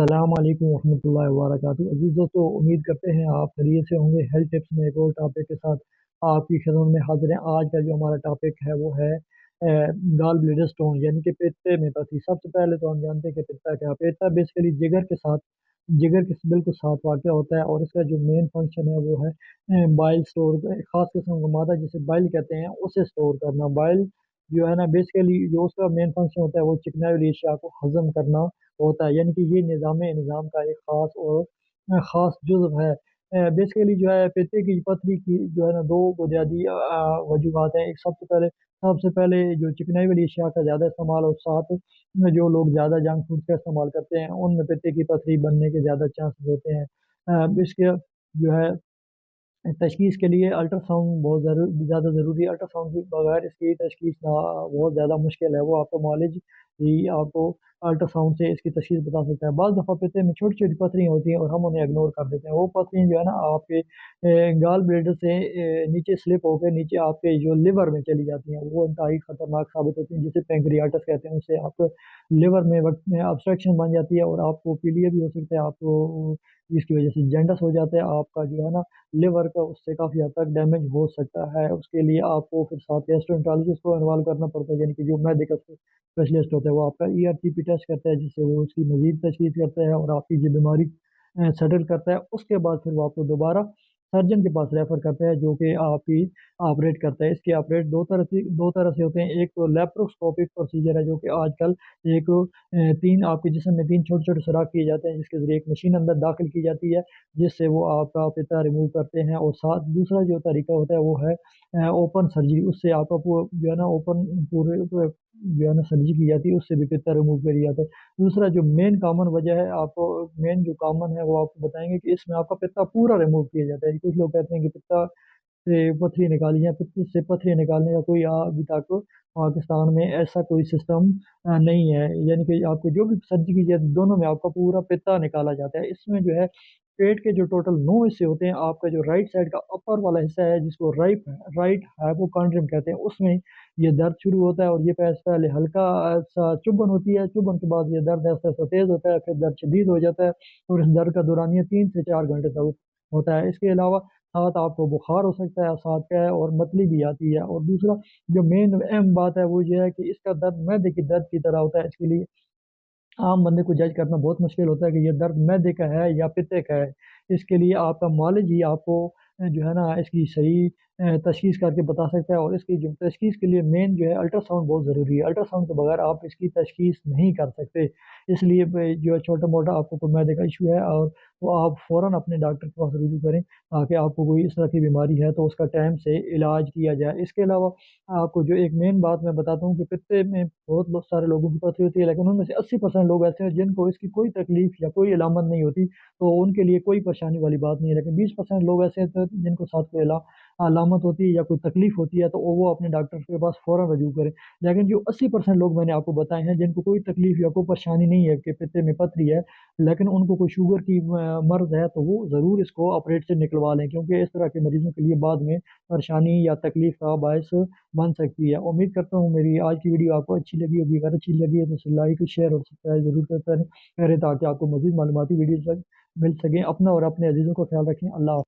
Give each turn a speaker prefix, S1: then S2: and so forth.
S1: अस्सलाम वालेकुम रहमतुल्लाहि व बरकातुहू। अज़ीज़ दोस्तों, उम्मीद करते हैं आप खैरियत से होंगे। हेल्थ टिप्स में एक और टॉपिक के साथ आपकी खिदमत में हाजिर हैं। आज का जो हमारा टॉपिक है वो है गॉल ब्लैडर स्टोन, यानी कि पित्ते में पथरी। सबसे पहले तो हम जानते हैं कि पित्ता क्या। पित्ता बेसिकली जिगर के बिल्कुल साथ वाक़ होता है, और इसका जो मेन फंक्शन है वो है बाइल स्टोर, खास किस्म का मादा जिसे बाइल कहते हैं उसे स्टोर करना। बाइल जो है ना, बेसिकली जो उसका मेन फंक्शन होता है वो चिकनाई वाली अशिया को हजम करना होता है, यानी कि ये निज़ाम का एक ख़ास और ख़ास जुज़्व है। बेसिकली जो है पित्ते की पथरी की जो है ना दो बुनियादी वजूहात हैं। एक सबसे पहले जो चिकनाई वाली अशिया का ज़्यादा इस्तेमाल, और साथ में जो लोग ज़्यादा जंक फूड का इस्तेमाल करते हैं उनमें पित्ते की पथरी बनने के ज़्यादा चांसेस होते हैं। इसके जो है तशख़ीस के लिए अल्ट्रासाउंड बहुत ज़्यादा ज़रूरी है। अल्ट्रासाउंड के बगैर इसकी तशख़ीस ना बहुत ज़्यादा मुश्किल है। वो आपका मॉलेज ही आपको अल्ट्रासाउंड से इसकी तशख़ीस बता सकता है। बाज़ दफ़ा पित्ते में छोटी-छोटी पथरियाँ होती हैं और हम उन्हें इग्नोर कर देते हैं। वो पथरियाँ जो है ना आपके गॉल ब्लैडर से नीचे स्लिप होकर नीचे आपके जो लिवर में चली जाती हैं। वो इंतहाई ख़तरनाक साबित होती हैं, जिसे पैंक्रियाटिस कहते हैं। उससे आपके लिवर में वक़्त में ऑब्स्ट्रक्शन बन जाती है और आपको पीलिया भी हो सकता है, आपको जिसकी वज़ह से जॉन्डिस हो जाता है। आपका जो है ना लिवर का उससे काफ़ी हद तक डैमेज हो सकता है। उसके लिए आपको फिर साथ गैस्ट्रोएंटरोलॉजिस्ट को इन्वॉल्व करना पड़ता है, यानी कि जो मेडिकल स्पेशलिस्ट होता है। वो आपका ईआरसीपी टेस्ट करता है, जिससे वो उसकी मज़ीद तशख़ीस करता है और आपकी जो बीमारी सेटल करता है। उसके बाद फिर वो आपको दोबारा सर्जन के पास रेफ़र करता है, जो कि आपकी ऑपरेट करता है। इसके ऑपरेट दो तरह से होते हैं। एक तो लैप्रोस्कोपिक प्रोसीजर है, जो कि आजकल एक 3 आपके जिस्म में 3 छोटे-छोटे सुराख किए जाते हैं, जिसके ज़रिए एक मशीन अंदर दाखिल की जाती है, जिससे वो आपका पित्ता रिमूव करते हैं। और साथ दूसरा जो तरीका होता है वो है ओपन सर्जरी। उससे आपका जो है ना ओपन पूरे जो है ना सर्जरी की जाती है, उससे भी पित्ता रिमूव किया जाता है। दूसरा जो मेन कॉमन वजह है, आपको मेन जो कॉमन है वो आपको बताएँगे कि इसमें आपका पित्ता पूरा रिमूव किया जाता है। कुछ लोग कहते हैं कि पित्ता से पथरी निकाली है। पित्त से पथरी निकालने का कोई अभी तक पाकिस्तान में ऐसा कोई सिस्टम नहीं है, यानी कि आपको जो भी सर्जरी की जाती है दोनों में आपका पूरा पित्ता निकाला जाता है। इसमें जो है पेट के जो टोटल 9 हिस्से होते हैं, आपका जो राइट साइड का अपर वाला हिस्सा है, जिसको राइट हाइपोकॉन्ड्रियम कहते हैं, उसमें ये दर्द शुरू होता है। और ये पहले हल्का सा चुभन होती है। चुभन के बाद ये दर्द ऐसा तेज होता है, फिर दर्द शदीद हो जाता है, और इस दर्द का दौरानिया 3 से 4 घंटे तक होता है। इसके अलावा साथ आपको बुखार हो सकता है, साथ क्या है, और मतली भी आती है। और दूसरा जो मेन अहम बात है वो ये है कि इसका दर्द मैदे की दर्द की तरह होता है। इसके लिए आम बंदे को जज करना बहुत मुश्किल होता है कि ये दर्द मैदे का है या पित्ते का है। इसके लिए आपका मालिज ही आपको जो है ना इसकी सही तशख़ीस करके बता सकता है। और इसकी जो तशख़ीस के लिए मेन जो है अल्ट्रासाउंड बहुत ज़रूरी है। अल्ट्रासाउंड के बगैर आप इसकी तशख़ीस नहीं कर सकते। इसलिए जो है छोटा-मोटा आपको कोई मैदे का इश्यू है, और तो आप फ़ौरन अपने डॉक्टर के पास रुजू करें, ताकि आपको कोई इस तरह की बीमारी है तो उसका टाइम से इलाज किया जाए। इसके अलावा आपको जो एक मेन बात मैं बताता हूँ कि पित्ते में बहुत सारे लोगों की पथरी होती है, लेकिन उनमें से 80% लोग ऐसे हैं जिनको इसकी कोई तकलीफ या कोई अलामत नहीं होती, तो उनके लिए कोई परेशानी वाली बात नहीं है। लेकिन 20% लोग ऐसे हैं जिनको साथ कोई अलामत होती है या कोई तकलीफ होती है, तो वो अपने डॉक्टर के पास फ़ौरन रजू करें। लेकिन जो 80% लोग मैंने आपको बताए हैं जिनको कोई तकलीफ या कोई परेशानी नहीं है कि पित्ते में पथरी है, लेकिन उनको कोई शुगर की मर्ज़ है, तो वो ज़रूर इसको ऑपरेट से निकलवा लें, क्योंकि इस तरह के मरीज़ों के लिए बाद में परेशानी या तकलीफ का बायस बन सकती है। उम्मीद करता हूँ मेरी आज की वीडियो आपको अच्छी लगी होगी। अगर अच्छी लगी है तो इसे लाइक, शेयर और सब्सक्राइब ज़रूर करें, ताकि आपको मज़ीद मालूमाती वीडियोज़ मिल सकें। अपना और अपने अज़ीज़ों का ख़्याल रखें। अल्लाह